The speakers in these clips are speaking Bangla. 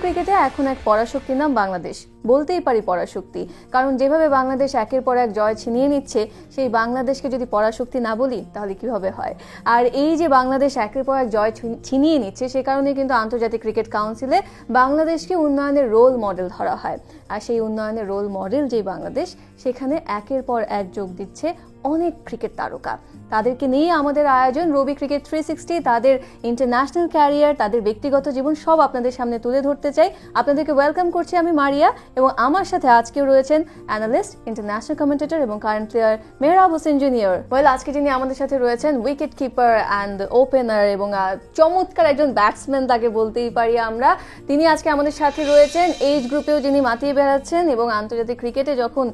ক্রিকেটে এখন এক পরাশক্তির নাম বাংলাদেশ। বলতেই পারি পরাশক্তি, কারণ যেভাবে বাংলাদেশ একের পর এক জয় ছিনিয়ে নিচ্ছে, সেই বাংলাদেশকে যদি পরাশক্তি না বলি তাহলে কিভাবে হয়। আর এই যে বাংলাদেশ একের পর এক জয় ছিনিয়ে নিচ্ছে, সে কারণে কিন্তু আন্তর্জাতিক ক্রিকেট কাউন্সিলে বাংলাদেশকে উন্নয়নের রোল মডেল ধরা হয়। আর সেই উন্নয়নের রোল মডেল যে বাংলাদেশ, সেখানে একের পর এক যোগ দিচ্ছে অনেক ক্রিকেট তারকা। তাদেরকে নিয়ে আমাদের আয়োজন রবি ক্রিকেট 360। তাদের ইন্টারন্যাশনাল ক্যারিয়ার, তাদের ব্যক্তিগত জীবন সব আপনাদের সামনে তুলে ধরতে চাই। আপনাদেরকে ওয়েলকাম করছি আমি মারিয়া, এবং আমার সাথে আজকেও রয়েছেন অ্যানালিস্ট, ইন্টারন্যাশনাল কমেন্টেটর এবং current player Mehrab Hossain junior. আজকে যিনি আমাদের সাথে রয়েছেন উইকেট কিপার অ্যান্ড ওপেনার এবং চমৎকার একজন ব্যাটসম্যান তাকে বলতেই পারি আমরা। তিনি আজকে আমাদের সাথে রয়েছেন। এইজ গ্রুপেও যিনি মাতিয়ে বেড়াচ্ছেন এবং আন্তর্জাতিক ক্রিকেটে যখন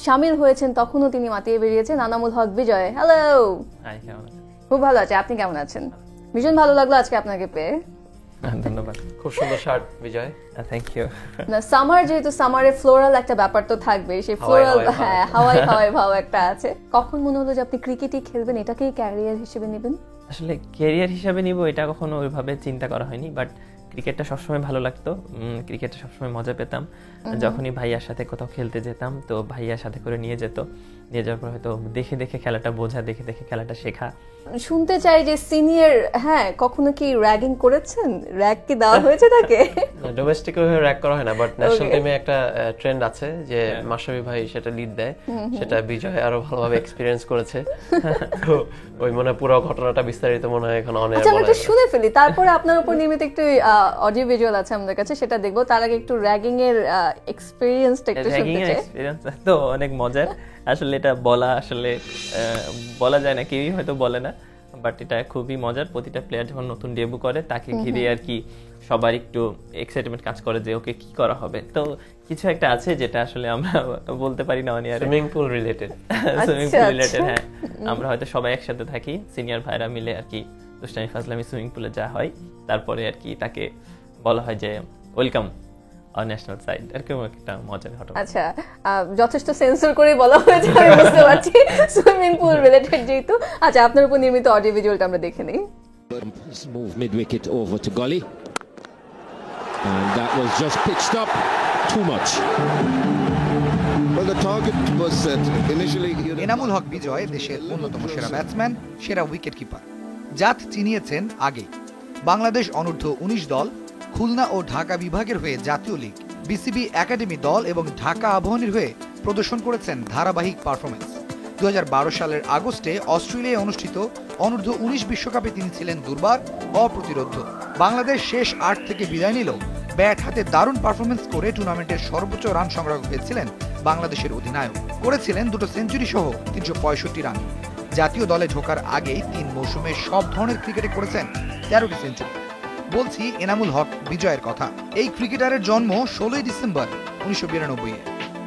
সামিল হয়েছেন তখনও তিনি মাতিয়ে বেরিয়েছেন, এনামুল হক বিজয়। হ্যালো। খুব ভালো আছে, আপনি কেমন আছেন? ভীষণ ভালো লাগলো আজকে আপনাকে পেয়ে। ধন্যবাদ, খুব সুন্দর শার্ট বিজয়। Thank you. না, সামার যেহেতু, সামারে ফ্লোরাল একটা ব্যাপার তো থাকবে, সেই ফ্লোরাল হাওয়াই হাওয়াই ভাব একটা আছে। কখন মনে হলো যে আপনি ক্রিকেটই খেলবেন, এটাকেই ক্যারিয়ার হিসেবে নেবেন? আসলে ক্যারিয়ার হিসেবে নিব এটা কখনো ওইভাবে চিন্তা করা হয়নি, বাট ক্রিকেটটা সবসময় ভালো লাগতো, ক্রিকেটটা সবসময় মজা পেতাম। যখনই ভাইয়ার সাথে কোথাও খেলতে যেতাম তো ভাইয়ার সাথে করে নিয়ে যাওয়ার পর হয়তো দেখে দেখে খেলাটা বোঝা, দেখে দেখে খেলাটা শেখা। শুনতে চাই যে সিনিয়র, কখনো কি র্যাগিং করেছেন? র্যাগ কি দেওয়া হয়েছে তাকে? ডোমেস্টিক ভাবে র্যাগ করা হয় না, বাট ন্যাশনাল টিমে একটা ট্রেন্ড আছে যে মাশরাফি ভাই সেটা লিড দেয়, সেটা বিজয় আরো ভালোভাবে এক্সপেরিয়েন্স করেছে। তো ওই মনে পুরো ঘটনাটা বিস্তারিত মনে হয় এখন অনেক। আচ্ছা, আমরা একটু শুনে ফেলি, তারপরে আপনার উপর নির্মিত একটু অডিও ভিজুয়াল আছে আমাদের কাছে, সেটা দেখবো। তার আগে একটু র্যাগিং এর এক্সপেরিয়েন্সটা একটু শুনতে চাই। এক্সপেরিয়েন্স তো অনেক মজার। আসলে এটা বলা যায় না, কেউই হয়তো বলে না, বাট এটা খুবই মজার। প্রতিটা প্লেয়ার যখন নতুন ডেবিউ করে তাকে ঘিরে আর কি সবার একটু এক্সাইটমেন্ট কাজ করে যে ওকে কি করা হবে। তো কিছু একটা আছে যেটা আসলে আমরা বলতে পারি না, সুইমিং পুল রিলেটেড। হ্যাঁ, আমরা হয়তো সবাই একসাথে থাকি, সিনিয়র ভাইরা মিলে আর কি দুষ্টামি ফাজলামি সুইমিং পুলে যা হয়, তারপরে আর কি তাকে বলা হয় যে ওয়েলকাম ন্যাশনাল সাইড, এরকম একটা মজার ঘটনা। আচ্ছা, যথেষ্ট সেন্সর করে বলা হয়েছে, আমি বুঝতে পারছি সুইমিং পুল রিলেটেড যেহেতু। আচ্ছা, আপনার উপর নির্মিত অডিও ভিজুয়ালটা আমরা দেখে নিই। Move mid wicket over to Gully, and that was just pitched up too much. Well, the target was set initially. Enamul Haque বিজয় দেশের অন্যতম সেরা ব্যাটসম্যান, সেরা উইকেট কিপার। জাত চিনিয়েছেন আগে। বাংলাদেশ অনূর্ধ্ব 19 দল, খুলনা ও ঢাকা বিভাগের হয়ে জাতীয় লীগ, বিসিবি একাডেমি দল এবং ঢাকা আবাহনীর হয়ে প্রদর্শন করেছেন ধারাবাহিক পারফরমেন্স। 2012 সালের আগস্টে অস্ট্রেলিয়ায় অনুষ্ঠিত অনূর্ধ্ব 19 বিশ্বকাপে তিনি ছিলেন দুর্বার, অপ্রতিরোধ্য। বাংলাদেশ শেষ 8 থেকে বিদায় নিল। ব্যাট হাতে দারুণ পারফরমেন্স করে টুর্নামেন্টের সর্বোচ্চ রান সংগ্রহ করেছিলেন বাংলাদেশের অধিনায়ক। করেছিলেন 2 সেঞ্চুরি সহ 365 রান। জাতীয় দলে ঢোকার আগেই 3 মৌসুমে সব ধরনের ক্রিকেটে করেছেন 13টি সেঞ্চুরি। বলছি এনামুল হক বিজয়ের কথা। এই ক্রিকেটারের জন্ম 16 ডিসেম্বর 1992-এ।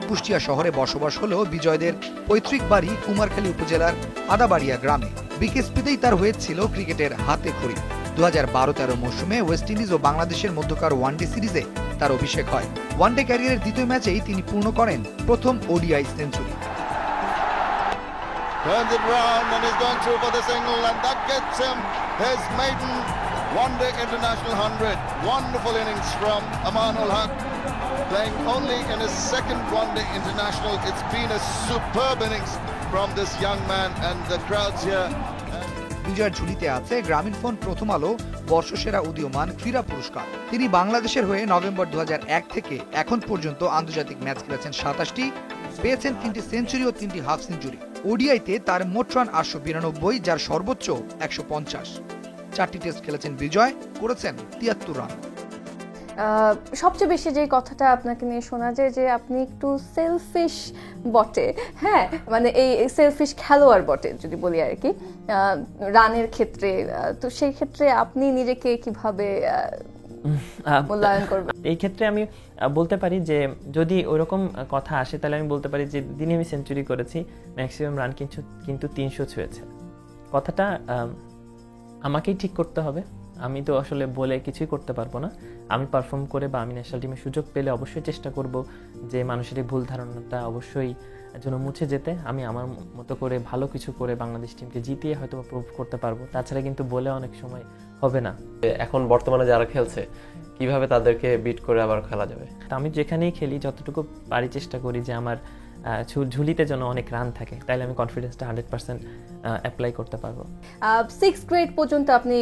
কুষ্টিয়া শহরে বসবাস হলেও বিজয়দের পৈতৃক বাড়ি কুমারখালী উপজেলার আদাবাড়িয়া গ্রামে। বিকেএসপিতেই তার হয়েছিল ক্রিকেটের হাতে খড়ি। 2012-13 মৌসুমে ওয়েস্ট ইন্ডিজ ও বাংলাদেশের মধ্যকার ওয়ানডে সিরিজে তার অভিষেক হয়। ওয়ানডে ক্যারিয়ারের দ্বিতীয় ম্যাচেই তিনি পূর্ণ করেন প্রথম ODI century. Turns it round and is going through for the single, and that gets him his maiden one-day international 100. Wonderful innings from Amanul Haq, playing only in his second one-day international. It's been a superb innings from this young man, and the crowds here. বিজয়ের ঝুলিতে আছে গ্রামীণফোন প্রথম আলো বর্ষসেরা উদীয়মান ক্রীড়া পুরস্কার। তিনি বাংলাদেশের হয়ে নভেম্বর 2001 থেকে এখন পর্যন্ত আন্তর্জাতিক ম্যাচ খেলেছেন 27টি, পেয়েছেন 3টি সেঞ্চুরি ও 3টি হাফ সেঞ্চুরি। ওডিআইতে তার মোট রান 892, যার সর্বোচ্চ 150। 4টি টেস্ট খেলেছেন বিজয়, করেছেন 73 রান। সবচেয়ে বেশি যে কথাটা আপনাকে নিয়ে শোনা যায় যে আপনি একটু সেলফিশ বটে, মানে এই সেলফিশ খেলোয়াড় বটে যদি বলি আর কি রানের ক্ষেত্রে। তো সেই ক্ষেত্রে আপনি নিজেকে কিভাবে মূল্যায়ন করবেন? এই ক্ষেত্রে আমি বলতে পারি যে যদি ওরকম কথা আসে তাহলে আমি বলতে পারি যে দিনে আমি সেঞ্চুরি করেছি, ম্যাক্সিমাম রান কিন্তু 300 ছুঁয়েছে। কথাটা আমাকেই ঠিক করতে হবে। আমি তো আসলে বলে কিছুই করতে পারবো না। আমি পারফর্ম করে বা আমি ন্যাশনাল টিমে সুযোগ পেলে অবশ্যই চেষ্টা করব যে মানুষের এই ভুল ধারণাটা অবশ্যই জন্য মুছে যেতে আমি আমার মতো করে ভালো কিছু করে বাংলাদেশ টিমকে জিতিয়ে হয়তো প্রুভ করতে পারবো। তাছাড়া কিন্তু বলে অনেক সময় হবে না। এখন বর্তমানে যারা খেলছে কিভাবে তাদেরকে বিট করে আবার খেলা যাবে? তো আমি যেখানেই খেলি যতটুকু পারি চেষ্টা করি যে আমার ঝুলিতে যেন অনেক রান থাকে, তাইলে আমি কনফিডেন্সটা 100% অ্যাপ্লাই করতে পারবো। 6th গ্রেড পর্যন্ত আপনি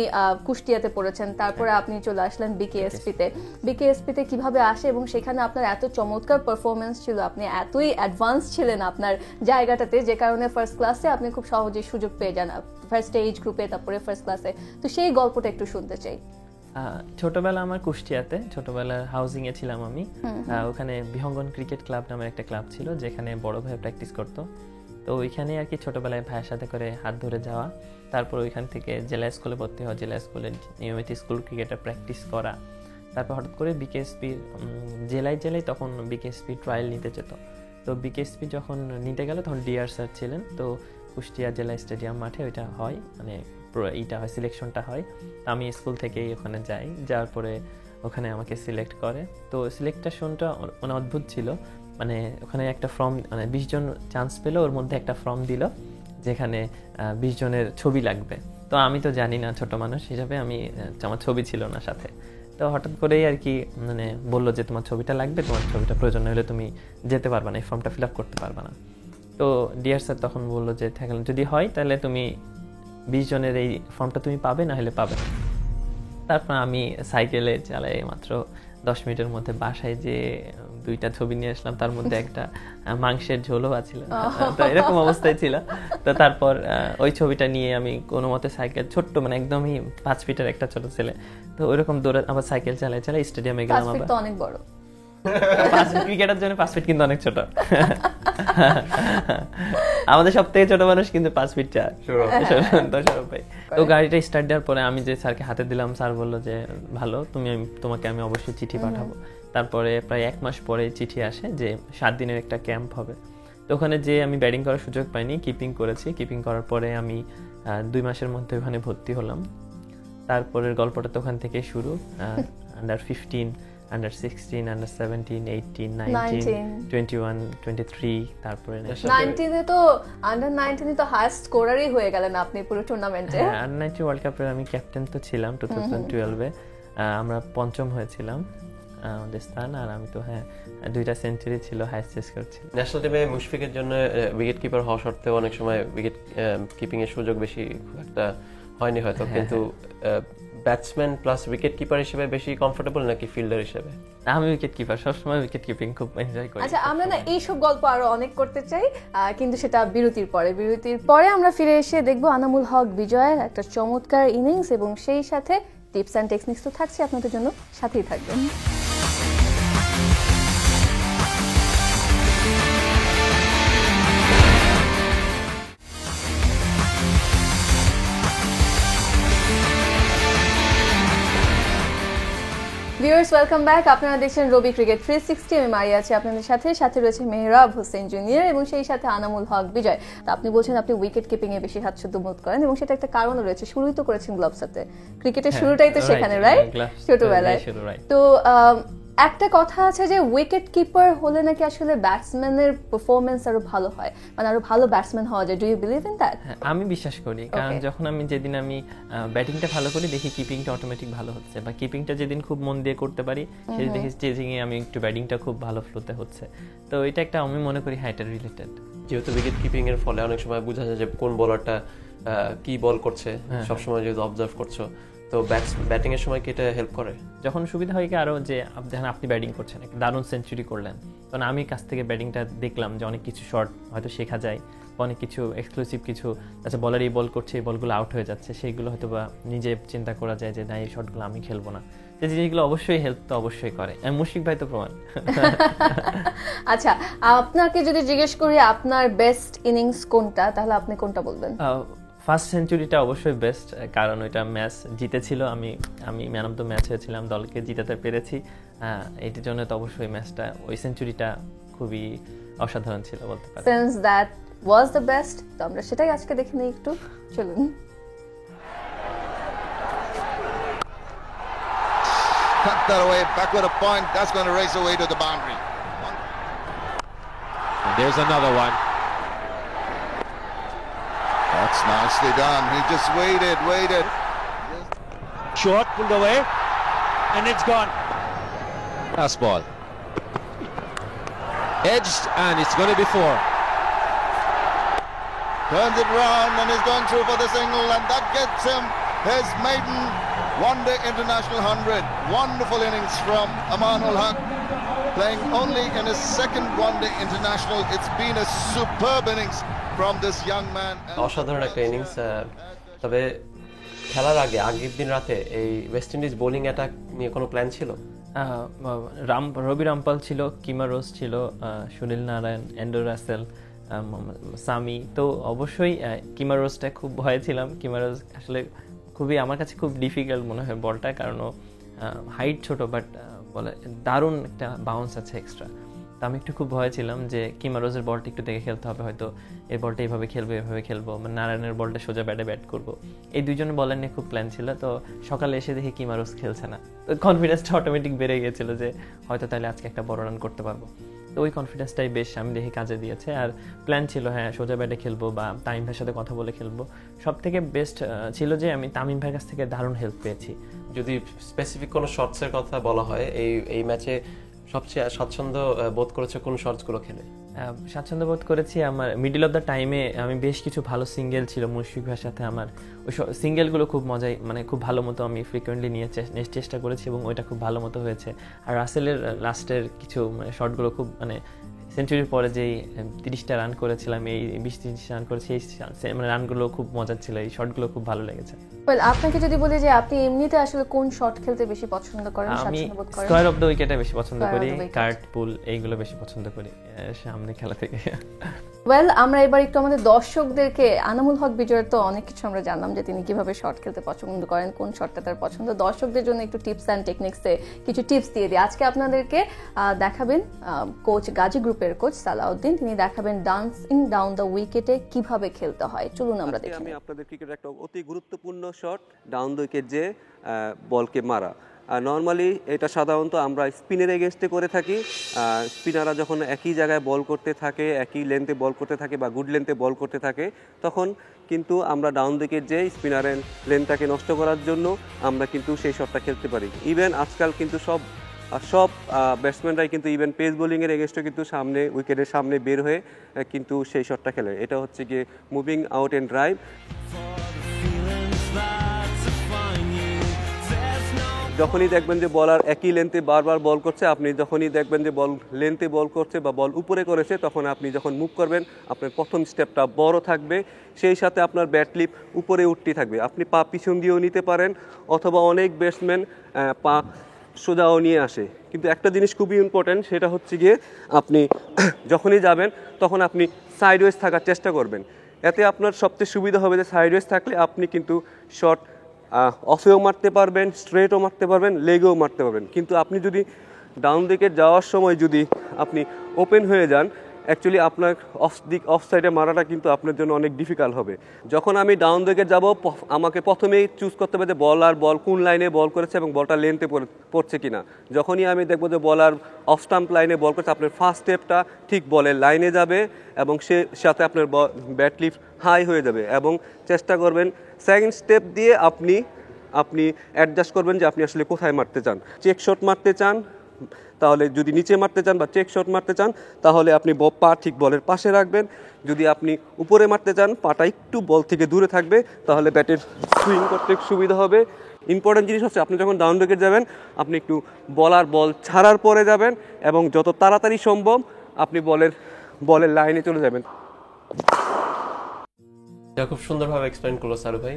কুষ্টিয়াতে পড়েছেন, তারপরে আপনি চলে আসলেন বিকেএসপিতে। বিকেএসপিতে কিভাবে আসে এবং সেখানে আপনার এত চমৎকার পারফরমেন্স ছিল, আপনি এতই অ্যাডভান্স ছিলেন আপনার জায়গাটাতে, যে কারণে ফার্স্ট ক্লাসে আপনি খুব সহজেই সুযোগ পেয়ে যান, ফার্স্ট এজ গ্রুপে, তারপরে ফার্স্ট ক্লাসে। তো সেই গল্পটা একটু শুনতে চাই। ছোটবেলা আমার কুষ্টিয়াতে, ছোটবেলার হাউজিং এ ছিলাম আমি। ওখানে বিহঙ্গন ক্রিকেট ক্লাব নামের একটা ক্লাব ছিল যেখানে বড় ভাই প্র্যাকটিস করতো। তো ওইখানে আর কি ছোটবেলায় ভাইয়ের সাথে করে হাত ধরে যাওয়া, তারপর ওইখান থেকে জেলা স্কুলে ভর্তি হওয়া, জেলা স্কুলে নিয়মিত স্কুল ক্রিকেটে প্র্যাকটিস করা। তারপর হঠাৎ করে বিকেএসপি জেলায় তখন বিকেএসপি ট্রায়াল নিতে যেত। তো বিকেএসপি যখন নিতে গেল তখন ডিআর স্যার ছিলেন। তো কুষ্টিয়া জেলা স্টেডিয়াম মাঠে ওইটা হয়, মানে এইটা হয়, সিলেকশনটা হয়। আমি স্কুল থেকেই ওখানে যাই, যাওয়ার পরে ওখানে আমাকে সিলেক্ট করে। তো সিলেকশনটা মানে অদ্ভুত ছিল, মানে ওখানে একটা ফর্ম, মানে 20 জন চান্স পেলো, ওর মধ্যে একটা ফর্ম দিল যেখানে 20 জনের ছবি লাগবে। তো আমি তো জানি না, ছোট মানুষ হিসাবে আমি, আমার ছবি ছিল না সাথে। তো হঠাৎ করেই আর কি মানে বললো যে তোমার ছবিটা লাগবে, তোমার ছবিটা প্রয়োজন হলে তুমি যেতে পারবা না, এই ফর্মটা ফিল আপ করতে পারবা না। তো ডিআর স্যার তখন বললো যে যদি হয় তাহলে তুমি 20 জনের এই ফর্মটা তুমি পাবে, না হলে পাবে না। তারপর আমি সাইকেলে চালাই মাত্র 10 মিনিটের মধ্যে বাসায় যে 2টা ছবি নিয়ে আসলাম, তার মধ্যে একটা মাংসের ঝোলও আছিল। তো এরকম অবস্থায় ছিল। তো তারপর ওই ছবিটা নিয়ে আমি কোনো মতে সাইকেল, ছোট্ট মানে একদমই 5 ফিটের একটা ছোট ছেলে, তো ওইরকম দৌড়ে আবার সাইকেল চালাই স্টেডিয়ামে গেলাম। 5 ফিট তো অনেক বড়। 5 ফিট ক্রিকেটের জন্য 5 ফিট কিন্তু অনেক ছোট। আমাদের সব থেকে ছোট মানুষ কিন্তু 5 ফিট 4। তো গাড়িটা স্টার্ট দেওয়ার পরে আমি যে স্যারকে হাতে দিলাম, স্যার বললো যে ভালো, তোমাকে আমি অবশ্যই চিঠি পাঠাবো। তারপরে প্রায় 1 মাস পরে চিঠি আসে যে 7 দিনের একটা ক্যাম্প হবে। তো ওখানে যে আমি ব্যাটিং করার সুযোগ পাইনি, কিপিং করেছি। কিপিং করার পরে আমি 2 মাসের মধ্যে ওখানে ভর্তি হলাম। তারপরের গল্পটা তো ওখান থেকে শুরু। আন্ডার 15, আন্ডার 16, আন্ডার 17, 18, 19, 21, 23, তারপরে 19 এ তো আন্ডার 19 এ তো হাইয়েস্ট স্কোরারই হয়ে গেলেন আপনি পুরো টুর্নামেন্টে। আন্ডার 19 ওয়ার্ল্ড কাপের আমি ক্যাপ্টেন তো ছিলাম 2012 এ। আমরা পঞ্চম হয়েছিলাম আমাদের স্থান, আর আমি তো 2টা সেঞ্চুরি ছিল, হাইয়েস্ট স্কোর ছিল। ন্যাশনাল টিমে মুশফিকের জন্য উইকেট কিপার হওয়া সত্ত্বেও অনেক সময় উইকেট কিপিং এর সুযোগ বেশি খুব একটা হয়নি হয়তো, কিন্তু ব্যাটসম্যান প্লাস উইকেট কিপার হিসেবে বেশি কমফোর্টেবল নাকি ফিল্ডার হিসেবে? আমি উইকেট কিপার, সবসময় উইকেট কিপিং খুব এনজয় করি। আচ্ছা, আমরা না এইসব গল্প আরো অনেক করতে চাই, কিন্তু সেটা বিরতির পরে আমরা ফিরে এসে দেখবো আনামুল হক বিজয়ের একটা চমৎকার ইনিংস, এবং সেই সাথে টিপস অ্যান্ড টেকনিক্স তো থাকছে আপনাদের জন্য, সাথেই থাকবেন। Viewers, welcome back. আপনারা দেখছেন রবি ক্রিকেট 360। আমি মারিয়া আছি আপনাদের সাথে রয়েছে মেহরাব হোসেন জুনিয়র এবং সেই সাথে আনামুল হক বিজয়। তো আপনি বলছেন আপনি উইকেট কিপিং এ বেশি স্বাচ্ছন্দ্য বোধ করেন, এবং সেটা একটা কারণও রয়েছে। শুরুই তো করেছেন গ্লাভস হাতে, ক্রিকেটের শুরুটাই তো সেখানে, রাইট? ছোটবেলায়। তো একটা কথা আছে যে উইকেট কিপার হলে নাকি আসলে ব্যাটসম্যানের পারফরমেন্স আরো ভালো হয়, মানে আরো ভালো ব্যাটসম্যান হওয়া যায়। Do you believe in that? আমি বিশ্বাস করি, কারণ যখন আমি যেদিন আমি ব্যাটিংটা ভালো করি দেখি কিপিংটা অটোমেটিক ভালো হচ্ছে, বা কিপিংটা যেদিন খুব মন দিয়ে করতে পারি সেদিন দেখি চেজিং এ আমি একটু ব্যাটিংটা খুব ভালো ফ্লোতে হচ্ছে। তো এটা একটা আমি মনে করি হাইটার রিলেটেড। যেহেতু উইকেট কিপিং এর ফলে অনেক সময় বোঝা যায় যে কোন বোলারটা কি বল করছে, সবসময় যেহেতু অবজার্ভ করছো, তো ব্যাটিং এর সময় কি এটা হেল্প করে? যখন সুবিধা হয় কি আরো, যে দেখেন আপনি ব্যাটিং করছেন, একটা দারুণ সেঞ্চুরি করলেন, তখন আমি কাছ থেকে ব্যাটিংটা দেখলাম যে অনেক কিছু শট হয়তো শেখা যায়, অনেক কিছু এক্সক্লুসিভ কিছু, আচ্ছা বলার এই বল করছে, এই বলগুলো আউট হয়ে যাচ্ছে, সেইগুলো হয়তো বা নিজে চিন্তা করা যায় যে না, এই শটগুলো আমি খেলবো না। এই জিনিসগুলো অবশ্যই হেল্প তো অবশ্যই করে। মুশফিক ভাই তো প্রমাণ। আচ্ছা, আপনাকে যদি জিজ্ঞেস করি আপনার বেস্ট ইনিংস কোনটা, তাহলে আপনি কোনটা বলবেন? ফার্স্ট সেঞ্চুরিটা অবশ্যই বেস্ট, কারণ ওইটা ম্যাচ জিতেছিল, আমি ম্যান অফ দ্য ম্যাচ হয়েছিলাম, দলকে জিতাতে পেরেছি। এইটার জন্য তো অবশ্যই ম্যাচটা, ওই সেঞ্চুরিটা খুবই অসাধারণ ছিল বলতে পারি। Since that was the best, তো আমরা সেটাই আজকে দেখে নিই একটু, চলুন। Cut that away, backward a point, that's going to race away to the boundary. There's another one. That's nicely done. He just waited. Short, pulled away, and it's gone. Pass ball. Edged, and it's going to be 4. Turns it round and is going through for the single, and that gets him his maiden one-day international 100. Wonderful innings from Amanul Haq, playing only in his second one-day international. It's been a superb innings from this young man. অসাধারণ একটা ইনিংস। তবে খেলার আগের দিন রাতে এই ওয়েস্ট ইন্ডিজ বোলিং অ্যাটাক নিয়ে কোনো প্ল্যান ছিল? রবি রামপাল ছিল, কিমা রোজ ছিল, সুনীল নারায়ণ, অ্যান্ড্রু রাসেল, সামি। তো অবশ্যই কিমা রোজটা খুব ভয়ে ছিলাম। কিমা রোজ আসলে খুবই আমার কাছে খুব ডিফিকাল্ট মনে হয় বলটা, কারণ হাইট ছোট, বাট বলে দারুণ একটা বাউন্স আছে এক্সট্রা। তো আমি একটু খুব ভয় ছিলাম যে কিমা রোজের বলটা একটু দেখে খেলতে হবে, হয়তো এই বলটা এইভাবে খেলবো, মানে নারায়ণের বলটা সোজা ব্যাট করবো। এই দুইজনের বলার নিয়ে খুব প্ল্যান ছিল। তো সকালে এসে দেখি কিমা রোজ খেলছে না, তো কনফিডেন্সটা অটোমেটিক বেড়ে গিয়েছিল যে হয়তো তাহলে আজকে একটা বড় রান করতে পারবো। তো ওই কনফিডেন্সটাই বেশ আমি দেখি কাজে দিয়েছে। আর প্ল্যান ছিল হ্যাঁ সোজা ব্যাটে খেলবো বা তামিম ভাইয়ের সাথে কথা বলে খেলবো। সব থেকে বেস্ট ছিল যে আমি তামিম ভাইয়ের কাছ থেকে দারুণ হেল্প পেয়েছি। যদি স্পেসিফিক কোনো শটসের কথা বলা হয়, এই ম্যাচে সবচেয়ে স্বাচ্ছন্দ্য বোধ করেছে কোন শটসগুলো খেলে? স্বাচ্ছন্দ্য বোধ করেছি আমার মিডল অফ দ্য টাইমে। আমি বেশ কিছু ভালো সিঙ্গেল ছিল মুশফিক ভাইয়ের সাথে, আমার ওই সিঙ্গেলগুলো খুব মজাই, মানে খুব ভালো মতো আমি ফ্রিকোয়েন্টলি নিয়ে চেষ্টা করেছি এবং ওইটা খুব ভালো মতো হয়েছে। আর রাসেলের লাস্টের কিছু শটগুলো খুব মানে সেঞ্চুরির পরে যেই 30টা রান করেছিলাম, এই 20-30 রান করেছি, এই মানে রানগুলো খুব মজার ছিল, এই শটগুলো খুব ভালো লেগেছে। আপনাকে যদি বলি যে আপনি এমনিতে আসলে কোন শট খেলতে বেশি পছন্দ করেন, আমি স্কয়ার অফ দ্য উইকেটে বেশি পছন্দ করি, কার্ট পুল এইগুলো বেশি পছন্দ করি সামনে খেলা থেকে। আমরা এবার একটু আমাদের দর্শকদেরকে, আনামুল হক বিজয়ের তো অনেক কিছু আমরা জানলাম যে তিনি কিভাবে শট খেলতে পছন্দ করেন, কোন শটটা তার পছন্দ। দর্শকদের জন্য একটু টিপস অ্যান্ড টেকনিক্সে কিছু টিপস দিয়ে দিই। আজকে আপনাদেরকে দেখাবেন কোচ গাজী গ্রুপের কোচ সালাউদ্দিন, তিনি দেখাবেন ডান্সিং ডাউন দ্য উইকেটে কিভাবে খেলতে হয়। চলুন আমরা দেখি। আমি আপনাদের ক্রিকেটের একটা অতি গুরুত্বপূর্ণ শট ডাউন দ্য উইকেট যে বলকে মারা। নর্মালি এটা সাধারণত আমরা স্পিনের এগেনস্টে করে থাকি। স্পিনাররা যখন একই জায়গায় বল করতে থাকে, একই লেন্থে বল করতে থাকে বা গুড লেন্থে বল করতে থাকে, তখন কিন্তু আমরা ডাউন দিকে যে স্পিনারের লেন্থটাকে নষ্ট করার জন্য আমরা কিন্তু সেই শটটা খেলতে পারি। ইভেন আজকাল কিন্তু সব ব্যাটসম্যানরাই কিন্তু ইভেন পেস বোলিংয়ের এগেনস্টে কিন্তু সামনে উইকেটের সামনে বের হয়ে কিন্তু সেই শটটা খেলে। এটা হচ্ছে গিয়ে মুভিং আউট অ্যান্ড ড্রাইভ। যখনই দেখবেন যে বলার একই লেন্থে বারবার বল করছে, আপনি যখনই দেখবেন যে বল লেন্থে বল করছে বা বল উপরে করেছে, তখন আপনি যখন মুভ করবেন আপনার প্রথম স্টেপটা বড় থাকবে, সেই সাথে আপনার ব্যাট লিপ উপরে উঠতে থাকবে। আপনি পা পিছন দিয়েও নিতে পারেন, অথবা অনেক ব্যাটসম্যান পা সোজাও নিয়ে আসে। কিন্তু একটা জিনিস খুবই ইম্পর্ট্যান্ট, সেটা হচ্ছে গিয়ে আপনি যখনই যাবেন তখন আপনি সাইডওয়েজ থাকার চেষ্টা করবেন। এতে আপনার সবচেয়ে সুবিধা হবে যে সাইডওয়েজ থাকলে আপনি কিন্তু শট অফেও মারতে পারবেন, স্ট্রেটও মারতে পারবেন, লেগেও মারতে পারবেন। কিন্তু আপনি যদি ডাউন উইকেট যাওয়ার সময় যদি আপনি ওপেন হয়ে যান, অ্যাকচুয়ালি আপনার অফ সাইডে মারাটা কিন্তু আপনার জন্য অনেক ডিফিকাল্ট হবে। যখন আমি ডাউন উইকেট যাব, আমাকে প্রথমেই চুজ করতে হবে যে বল কোন লাইনে বল করেছে এবং বলটা লেন্থে পড়ছে কিনা। যখনই আমি দেখবো যে বলার অফ স্টাম্প লাইনে বল করছে, আপনার ফার্স্ট স্টেপটা ঠিক বলের লাইনে যাবে এবং সে সাথে আপনার ব্যাট লিফট হাই হয়ে যাবে, এবং চেষ্টা করবেন সেকেন্ড স্টেপ দিয়ে আপনি অ্যাডজাস্ট করবেন যে আপনি আসলে কোথায় মারতে চান। চেক শট মারতে চান তাহলে, যদি নিচে মারতে চান বা চেক শট মারতে চান তাহলে আপনি পা ঠিক বলের পাশে রাখবেন। যদি আপনি উপরে মারতে চান, পাটা একটু বল থেকে দূরে থাকবে, তাহলে ব্যাটের সুইং করতে সুবিধা হবে। ইম্পর্টেন্ট জিনিস হচ্ছে আপনি যখন ডাউন উইকেট যাবেন, আপনি একটু বল ছাড়ার পরে যাবেন এবং যত তাড়াতাড়ি সম্ভব আপনি বলের লাইনে চলে যাবেন। এটা খুব সুন্দরভাবে এক্সপ্লেইন করলো সারু ভাই।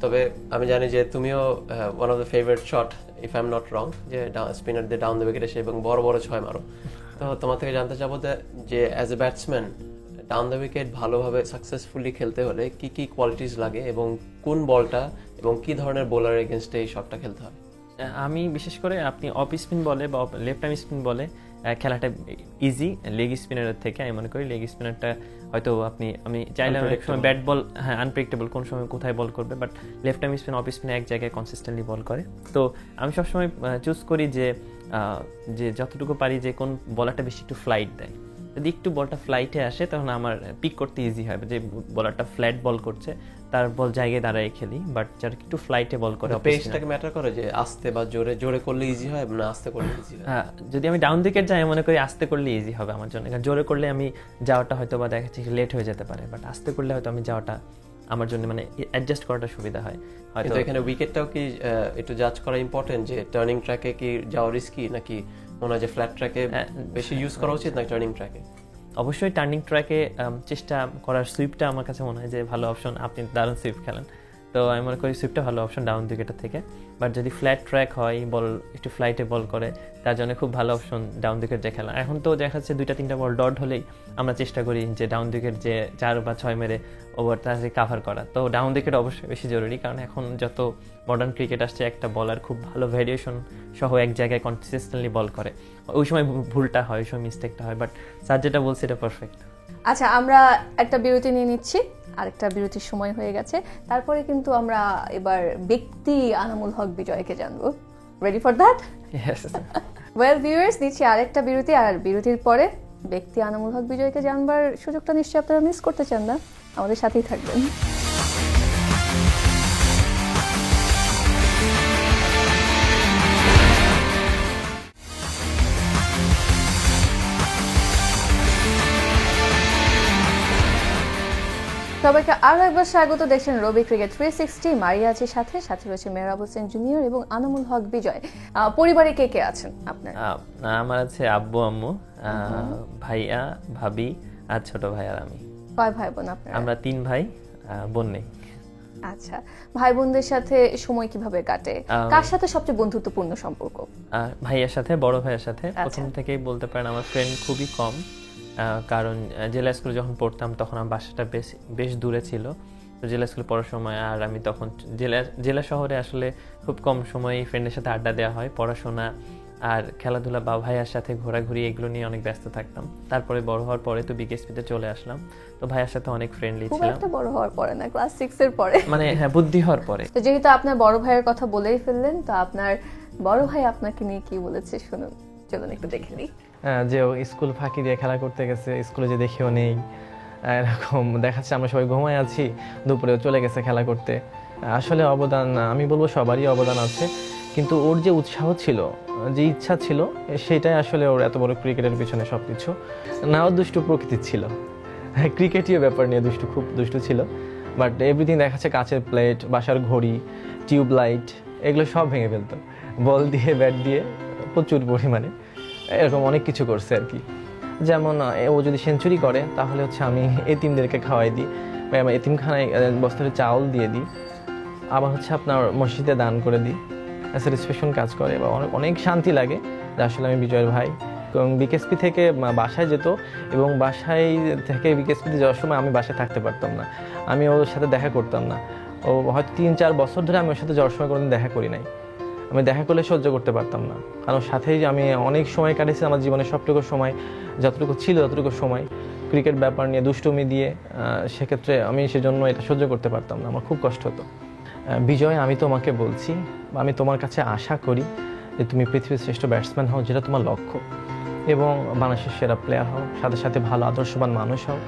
তবে আমি জানি যে তুমিও one of the favourite shot, if I am not wrong, যে স্পিনারদের ডাউন দ্য উইকেট এসে এবং বড় বড় ছয় মারো। তো তোমার থেকে জানতে চাবো যে as a batsman down the wicket ভালোভাবে সাকসেসফুলি খেলতে হলে কি কি কোয়ালিটিস লাগে এবং কোন বলটা এবং কি ধরনের বোলার এগেনস্টে এই শটটা খেলতে হয়? আমি বিশেষ করে আপনি অফ স্পিন বলে বা লেফট আর্ম স্পিন বলে খেলাটা ইজি লেগ স্পিনারের থেকে। আমি মনে করি লেগ স্পিনারটা হয়তো আমি চাইলে অনেক সময় ব্যাট বল আনপ্রেডিক্টেবল, কোন সময় কোথায় বল করবে, but left arm spin off স্পিনে এক জায়গায় কনসিস্টেন্টলি বল করে। তো আমি সবসময় চুজ করি যে যতটুকু পারি যে কোন বলারটা বেশি একটু ফ্লাইট দেয়। যদি একটু বলটা ফ্লাইটে আসে তখন আমার পিক করতে ইজি হয়, যে বলারটা ফ্ল্যাট বল করছে তার বল জায়গায় দাঁড়ায় খেলি, বাট যারা একটু ফ্লাইটে বল করে পেসটাকে ম্যাটার করে যে আস্তে বা জোরে জোরে করলে ইজি হয় না আস্তে করলে ইজি হয়? হ্যাঁ, যদি আমি ডাউন উইকেট যাই মনে করি আস্তে করলে ইজি হবে আমার জন্য, কারণ জোরে করলে আমি যাওয়াটা হয়তো বা দেখাচ্ছি লেট হয়ে যেতে পারে, বাট আস্তে করলে হয়তো আমি যাওয়াটা আমার জন্য মানে অ্যাডজাস্ট করাটা সুবিধা হয়। হয়তো কিন্তু এখানে উইকেটটাও কি একটু জাজ করা ইম্পর্টেন্ট, যে টার্নিং ট্র্যাকে কি যাওয়া রিস্কি নাকি মনে হয় যে ফ্ল্যাট ট্র্যাকে বেশি ইউজ করা উচিত না টার্নিং ট্র্যাকে? অবশ্যই টার্নিং ট্র্যাকে চেষ্টা করার সুইপটা আমার কাছে মনে হয় যে ভালো অপশন, আপনি দারুণ সুইপ খেলেন, তো আমি মনে করি সুইপটা ভালো অপশন ডাউন উইকেটের থেকে। বাট যদি ফ্ল্যাট ট্র্যাক হয়, বল একটু ফ্লাইটে বল করে, তার জন্য খুব ভালো অপশন ডাউন উইকেট যে খেলা। এখন তো দেখা যাচ্ছে 2-3টা বল ডট হলেই আমরা চেষ্টা করি যে ডাউন উইকেট যে 4 বা 6 মেরে ওভারটা কাভার করা, তো ডাউন উইকেট অবশ্যই বেশি জরুরি, কারণ এখন যত মডার্ন ক্রিকেট আসছে একটা বলার খুব ভালো ভ্যারিয়েশন সহ এক জায়গায় কনসিস্টেন্টলি বল করে, ওই সময় ভুলটা হয়, ওই সময় মিস্টেকটা হয়, বাট স্যার যেটা বলছে এটা পারফেক্ট। আচ্ছা, আমরা একটা বিরতি নিয়ে নিচ্ছি, আরেকটা বিরতির সময় হয়ে গেছে, তারপরে কিন্তু আমরা এবার ব্যক্তি আনামুল হক বিজয়কে জানবো। Ready for that? Well viewers, দিচ্ছি আরেকটা বিরতি, আর বিরতির পরে ব্যক্তি আনামুল হক বিজয়কে জানবার সুযোগটা নিশ্চয়ই আপনারা মিস করতে চান না, আমাদের সাথেই থাকবেন। সবাইকে আরো একবার স্বাগত। দেখছেন রবি ক্রিকেট 360, মারিয়া আছে সাথে সাথে রয়েছে মেহরাব হোসেন জুনিয়র এবং আনামুল হক বিজয়। পরিবারে কে কে আছেন আপনার? আমার আছে আব্বু আম্মু, ভাইয়া ভাবি আর ছোট ভাই আর আমি। কয় ভাই বোন আপনারা? আমরা 3 ভাই, বোন নেই। আচ্ছা, ভাই বোনদের সাথে সময় কিভাবে কাটে? কার সাথে সবচেয়ে বন্ধুত্বপূর্ণ সম্পর্ক? ভাইয়ের সাথে, বড় ভাইয়ের সাথে। প্রথম থেকেই বলতে পারেন আমার ফ্রেন্ড খুবই কম, কারণ জেলা স্কুলে যখন পড়তাম তখন আমার বাসাটা বেশ দূরে ছিল, তো জেলা স্কুলে পড়ার সময় আর আমি তখন জেলা শহরে আসলে খুব কম সময় ফ্রেন্ডের সাথে আড্ডা দেওয়া হয়, পড়াশোনা আর খেলাধুলা বা ভাইয়ার সাথে ঘোরাঘুরি এগুলো নিয়ে অনেক ব্যস্ত থাকতাম। তারপরে বড় হওয়ার পরে তো বিকেএসপিতে চলে আসলাম, তো ভাইয়ার সাথে অনেক ফ্রেন্ডলি ছিলাম। খুব একটা বড় হওয়ার পরে না, ক্লাস 6 এর পরে, মানে হ্যাঁ, বুদ্ধি হওয়ার পরে। তো যেহেতু আপনার বড় ভাইয়ের কথা বলেই ফেললেন, তো আপনার বড় ভাই আপনাকে নিয়ে কি বলেছে শুনুন, চলুন একটু দেখে নিই। যে ও স্কুল ফাঁকি দিয়ে খেলা করতে গেছে, স্কুলে যে দেখিও নেই, এরকম দেখাচ্ছে আমরা সবাই ঘুমায় আছি, দুপুরেও চলে গেছে খেলা করতে। আসলে অবদান আমি বলবো সবারই অবদান আছে, কিন্তু ওর যে উৎসাহ ছিল, যে ইচ্ছা ছিল, সেটাই আসলে ওর এত বড় ক্রিকেটের পিছনে সব কিছু। নাও দুষ্টু প্রকৃতির ছিল, ক্রিকেটীয় ব্যাপার নিয়ে খুব দুষ্টু ছিল, বাট এভরিথিং দেখাচ্ছে কাচের প্লেট, বাসার ঘড়ি, টিউব লাইট, এগুলো সব ভেঙে ফেলতো বল দিয়ে, ব্যাট দিয়ে, প্রচুর পরিমাণে এরকম অনেক কিছু করছে আর কি। যেমন ও যদি সেঞ্চুরি করে তাহলে হচ্ছে আমি এতিমদেরকে খাওয়াই দিই, বা এতিমখানায় বস্তায় চাউল দিয়ে দিই, আবার হচ্ছে আপনার মসজিদে দান করে দিই। স্যাটিসফ্যাকশন কাজ করে বা অনেক শান্তি লাগে যে আসলে আমি বিজয়ের ভাই। এবং বিকেএসপি থেকে বাসায় যেত, এবং বাসায় থেকে বিকেএসপিতে যাওয়ার সময় আমি বাসায় থাকতে পারতাম না, আমি ওর সাথে দেখা করতাম না। ও হয়তো 3-4 বছর ধরে আমি ওর সাথে যাওয়ার সময় কোনোদিন দেখা করি নাই, আমি দেখা করলে সহ্য করতে পারতাম না, কারণ সাথেই আমি অনেক সময় কাটিয়েছি আমার জীবনের সবটুকু সময়, যতটুকু ছিল ততটুকু সময় ক্রিকেট ব্যাপার নিয়ে দুষ্টুমি দিয়ে, সেক্ষেত্রে আমি সেজন্য এটা সহ্য করতে পারতাম না, আমার খুব কষ্ট হতো। বিজয়, আমি তোমাকে বলছি, আমি তোমার কাছে আশা করি যে তুমি পৃথিবীর শ্রেষ্ঠ ব্যাটসম্যান হও, যেটা তোমার লক্ষ্য, এবং বাংলাদেশের সেরা প্লেয়ার হও, সাথে সাথে ভালো আদর্শবান মানুষ হও,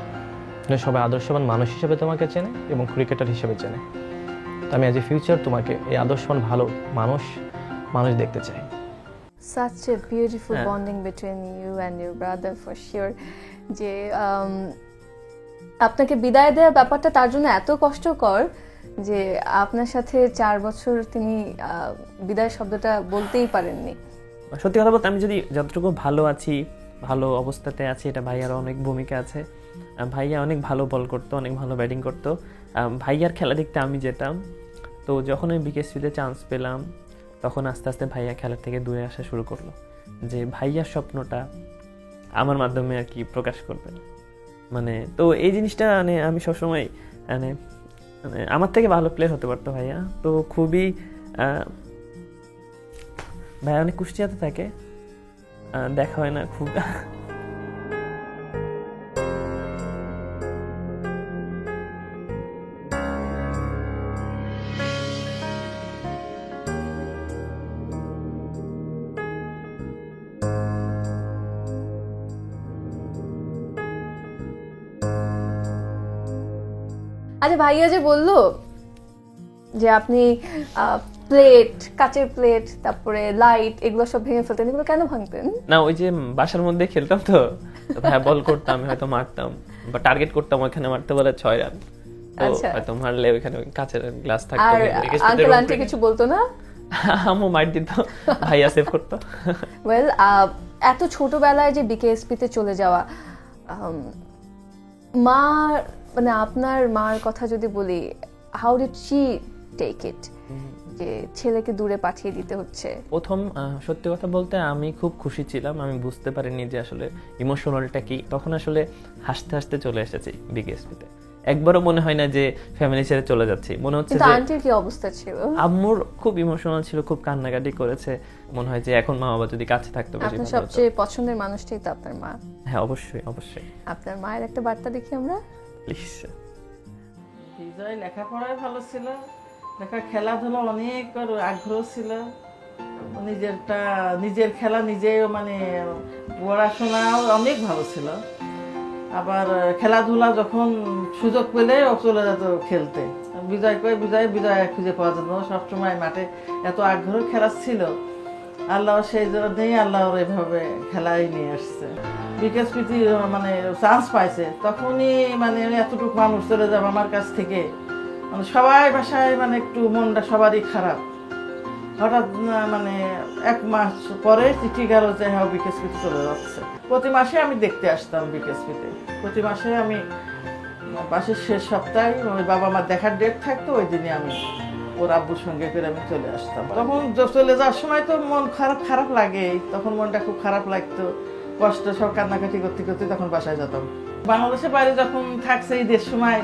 সবাই আদর্শবান মানুষ হিসেবে তোমাকে চেনে এবং ক্রিকেটার হিসেবে চেনে। তো আমি অ্যাজ এ ফিউচার তোমাকে এই আদর্শবান ভালো মানুষ দেখতে চাই। Such a beautiful bonding between you and your brother for sure. যে আপনাকে বিদায় দেওয়ার ব্যাপারটা তার জন্য এত কষ্টকর যে আপনার সাথে 4 বছর তিনি বিদায় শব্দটা বলতেই পারেননি। সত্যি কথা বলতে আমি যদি যতটুকু ভালো আছি, ভালো অবস্থাতে আছি, এটা ভাইয়ার অনেক ভূমিকা আছে। ভাইয়া অনেক ভালো বল করতো, অনেক ভালো ব্যাটিং করতো। ভাইয়ার খেলা দেখতে আমি যেতাম, তো যখন আমি বিকেএসপিতে চান্স পেলাম তখন আস্তে আস্তে ভাইয়া খেলার থেকে দূরে আসা শুরু করলো, যে ভাইয়ার স্বপ্নটা আমার মাধ্যমে আর কি প্রকাশ করবে। মানে তো এই জিনিসটা মানে আমি সবসময় মানে আমার থেকে ভালো প্লেয়ার হতে পারতো ভাইয়া, তো খুবই ভাইয়া অনেক কুষ্টিয়াতে থাকে, দেখা হয় না খুব। আচ্ছা, ভাইয়া যে বললো যে আপনি প্লেট, কাচের প্লেট, তারপরে লাইট, এগুলো সব ভেঙে ফেলতেন, এগুলো কেন ভাঙতেন? না, ওই যে বাসার মধ্যে খেলতাম তো ভাইয়া বল করতাম, হয়তো মারতাম বা টার্গেট করতাম, ওখানে মারতে বলে 6 রান, তো হয়তো মারলে ওখানে কাচের গ্লাস থাকতো। আর আঙ্কেল আন্টি কিছু বলতো না? আম্মু মার দিত, ভাইয়া সেভ করতো। ওয়েল, এত ছোটবেলায় যে বিকেএসপি তে চলে যাওয়া, মা, মানে আপনার মার কথা যদি বলি, how did she take it, যে ছেলেকে দূরে পাঠিয়ে দিতে হচ্ছে? প্রথম সত্যি কথা বলতে আমি খুব খুশি ছিলাম, আমি বুঝতে পারিনি যে আসলে ইমোশনালটা কি। তখন আসলে হাসতে হাসতে চলে এসেছি বিকেএসপিতে, একবারও মনে হয় না যে ফ্যামিলি ছেড়ে চলে যাচ্ছি। মনে হচ্ছে যে আন্টির কি অবস্থা ছিল? আম্মুর খুব ইমোশনাল ছিল, খুব কান্নাকাটি করেছে। মনে হয় যে এখন মা বাবা যদি কাছে থাকতো বেশি ভালো হতো। সবচেয়ে পছন্দের মানুষটাই তো আপনার মা। হ্যাঁ, অবশ্যই অবশ্যই। আপনার মায়ের একটা বার্তা দেখি আমরা, প্লিজ। বিজয় লেখাপড়ায় ভালো ছিল, খেলাধুলা অনেক আগ্রহ ছিল, নিজের খেলা নিজে, মানে পড়াশোনাও অনেক ভালো ছিল। আবার খেলাধুলা যখন সুযোগ পেলে ও চলে যেত খেলতে। বিজয় খুঁজে পাওয়া যেত না, সবসময় মাঠে এত আগ্রহ খেলা ছিল। আল্লাহ সেই জন্যই আল্লাহ এভাবে খেলাই নিয়ে আসছে। বিকেএসপিতে মানে চান্স পাইছে, তখনই মানে এতটুকু মানুষ চলে যাবে আমার কাছ থেকে, মানে সবাই বাসায় মানে একটু মনটা সবারই খারাপ। হঠাৎ মানে 1 মাস পরে চিঠি গেল যে হ্যাঁ বিকেএসপিতে চলে যাচ্ছে। প্রতি মাসে আমি দেখতে আসতাম বিকেএসপিতে, প্রতি মাসে আমি মাসের শেষ সপ্তাহে ওই বাবা মার দেখার ডেট থাকতো, ওই দিনে আমি ওর আব্বুর সঙ্গে করে আমি চলে আসতাম। তখন চলে যাওয়ার সময় তো মন খারাপ লাগে, তখন মনটা খুব খারাপ লাগতো, কষ্ট, সব কান্নাকাটি করতে করতে তখন বাসায় যেতাম। বাংলাদেশের বাইরে যখন থাকছে ঈদের সময়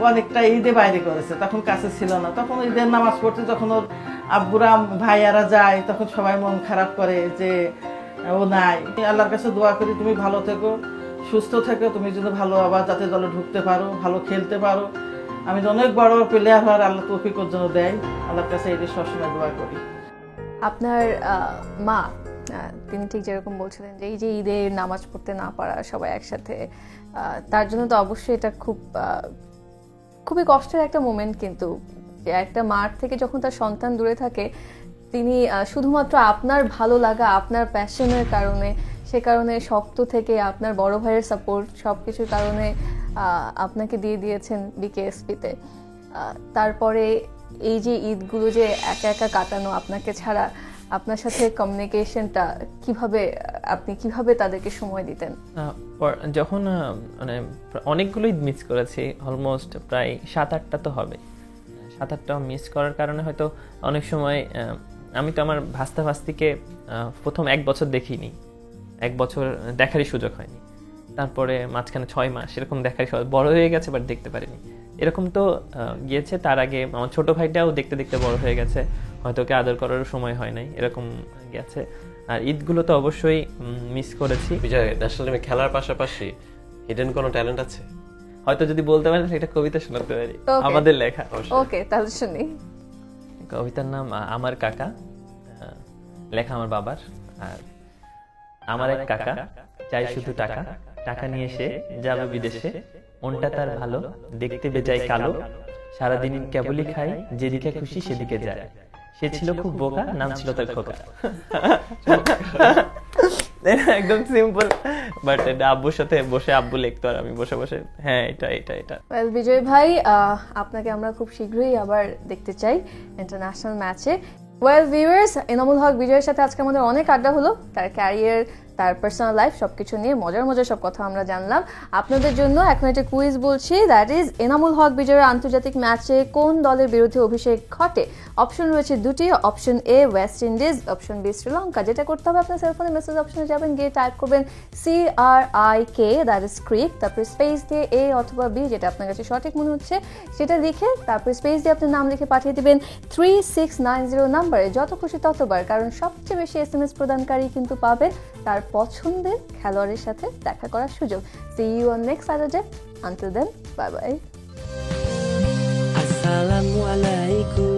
অনেকটা ঈদে বাইরে করেছে, তখন কাছে ছিল না। তখন ঈদের নামাজ পড়তে যখন ওর আব্বুরা ভাইয়ারা যায়, তখন সবাই মন খারাপ করে যে ও নাই। আল্লাহর কাছে দোয়া করি তুমি ভালো থেকো, সুস্থ থেকো, তুমি যদি ভালো আবার যাতে দলে ঢুকতে পারো, ভালো খেলতে পারো, আমি অনেক বড় প্লেয়ার হওয়ার আল্লাহ তৌফিকের জন্য দেয়, আল্লাহর কাছে এই সবসময় দোয়া করি। আপনার মা, তিনি ঠিক যেরকম বলছিলেন যে এই যে ঈদের নামাজ পড়তে না পারা সবাই একসাথে, তার জন্য তো অবশ্যই এটা খুবই কষ্টের একটা মোমেন্ট। কিন্তু একটা মার থেকে যখন তার সন্তান দূরে থাকে, তিনি শুধুমাত্র আপনার ভালো লাগা, আপনার প্যাশনের কারণে, সে কারণে শক্ত থেকে আপনার বড় ভাইয়ের সাপোর্ট, সব কিছুর কারণে আপনাকে দিয়ে দিয়েছেন বিকেএসপিতে। তারপরে এই যে ঈদগুলো যে একা একা কাটানো আপনাকে ছাড়া, আপনার সাথে কমিউনিকেশনটা আপনি কিভাবে তাদেরকে সময় দিতেন? যখন মানে অনেকগুলো ঈদ মিস করেছি, অলমোস্ট প্রায় 7-8টা তো হবে। 7-8টা মিস করার কারণে হয়তো অনেক সময় আমি তো আমার ভাস্তিকে প্রথম 1 বছর দেখিনি, 1 বছর দেখারই সুযোগ হয়নি। তারপরে মাঝখানে 6 মাস এরকম দেখারই সুযোগ, বড় হয়ে গেছে বাট দেখতে পারিনি, এরকম তো গিয়েছে। তার আগে আমার ছোট ভাইটাও দেখতে দেখতে বড় হয়ে গেছে, হয়তো ওকে আদর করারও সময় হয় নাই, এরকম গেছে। আর ঈদগুলো তো অবশ্যই মিস করেছি। বিজয়, ন্যাশনাল টিমে খেলার পাশাপাশি হিডেন কোনো ট্যালেন্ট আছে? হয়তো যদি বলতে পারেন একটা কবিতা শোনাতে পারি, আমাদের লেখা। ওকে, তাহলে শুনি। কবিতার নাম আমার কাকা, লেখা আমার বাবার। আর আমার এক কাকা চাই শুধু টাকা, টাকা নিয়ে সে যাবে বিদেশে, মনটা তার ভালো, দেখতে বেজায় কালো, সারাদিন কেবলই খায়, যেদিকে খুশি সেদিকে যায়, সে ছিল খুব বোকা, নাম ছিল তার খোকা। একদম সিম্পল, বাট এটা আব্বুর সাথে বসে আব্বু লিখতো আর আমি বসে বসে হ্যাঁ এটা। ওয়েল বিজয় ভাই, আপনাকে আমরা খুব শীঘ্রই আবার দেখতে চাই ইন্টারন্যাশনাল ম্যাচে। ওয়েল ভিউয়ার্স, এনামুল হক বিজয়ের সাথে আজকে আমাদের অনেক আড্ডা হলো, তার ক্যারিয়ার, তার পার্সোনাল লাইফ, সবকিছু নিয়ে মজার সব কথা আমরা জানলাম। আপনাদের জন্য এখন একটা কুইজ বলছি, দ্যাট ইজ এনামুল হক বিজয়ের আন্তর্জাতিক ম্যাচে কোন দলের বিরুদ্ধে অভিষেক ঘটে? অপশন রয়েছে 2টি, option A West Indies, option B Sri Lanka. যেটা করতে হবে, আপনার সেলফোনে মেসেজ অপশনে যাবেন, গিয়ে টাইপ করবেন CRIK, দ্যাট ইজ ক্রিক, তারপর স্পেস দিয়ে A অথবা B, যেটা আপনার কাছে সঠিক মনে হচ্ছে সেটা লিখে, তারপর স্পেস দিয়ে আপনার নাম লিখে পাঠিয়ে দিবেন 3690 নাম্বারে, যত খুশি ততবার, কারণ সবচেয়ে বেশি SMS প্রদানকারী কিন্তু পাবেন তার পছন্দের খেলোয়াড়ের সাথে দেখা করার সুযোগ। See you on next Saturday. Until then, bye bye. Assalamualaikum.